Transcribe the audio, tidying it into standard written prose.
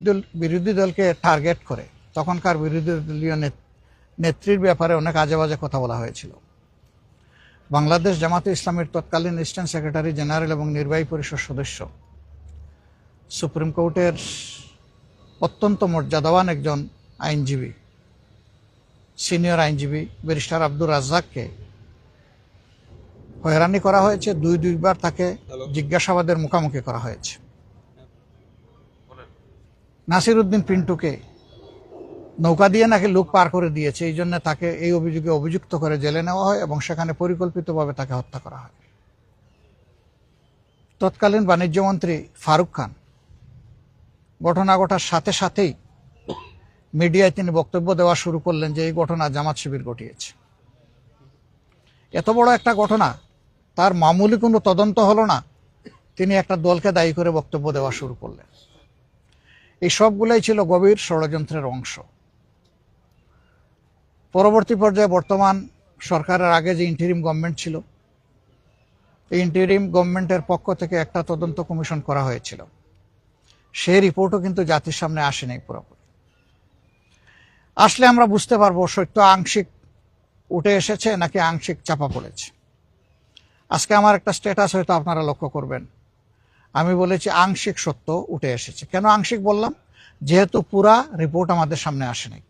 বিরোধী দলকে টার্গেট করে তখনকার বিরোধী দলীয় নেত্রীর ব্যাপারে অনেক আজে বাজে কথা বলা হয়েছিল। বাংলাদেশ জামাতে ইসলামের তৎকালীন ইস্টার্ন সেক্রেটারি জেনারেল এবং নির্বাহী পরিষদ সদস্য, সুপ্রিম কোর্টের অত্যন্ত মর্যাদাবান একজন আইনজীবী, সিনিয়র আইনজীবী ব্যারিস্টার আব্দুর রাজ্জাককে হয়রানি করা হয়েছে। দুইবার তাকে জিজ্ঞাসাবাদের মুখোমুখি করা হয়েছে। নাসির উদ্দিন পিন্টুকে নৌকা দিয়ে নাকি লোক পার করে দিয়েছে, এই জন্য তাকে এই অভিযোগে অভিযুক্ত করে জেলে নেওয়া হয় এবং সেখানে পরিকল্পিতভাবে তাকে হত্যা করা হয়। তৎকালীন বাণিজ্যমন্ত্রী ফারুক খান ঘটনা ঘটার সাথে সাথেই মিডিয়ায় তিনি বক্তব্য দেওয়া শুরু করলেন যে এই ঘটনা জামাত শিবির ঘটিয়েছে। এত বড় একটা ঘটনা, তার মামুলি কোনো তদন্ত হলো না, তিনি একটা দলকে দায়ী করে বক্তব্য দেওয়া শুরু করলেন। এই সবগুলাই ছিল গভীর ষড়যন্ত্রের অংশ। পরবর্তী পর্যায়ে বর্তমান সরকারের আগে যে ইন্টারিম গভর্নমেন্ট ছিল, এই ইন্টারিম গভর্নমেন্টের পক্ষ থেকে একটা তদন্ত কমিশন করা হয়েছিল। সেই রিপোর্টও কিন্তু জাতির সামনে আসেনি পুরোপুরি। আসলে আমরা বুঝতে পারবো সত্য আংশিক উঠে এসেছে নাকি আংশিক চাপা পড়েছে। আজকে আমার একটা স্ট্যাটাস হয়তো আপনারা লক্ষ্য করবেন, আমি বলেছি আংশিক সত্য উঠে এসেছে। কেন আংশিক বললাম? যেহেতু পুরা রিপোর্ট আমাদের সামনে আসেনি।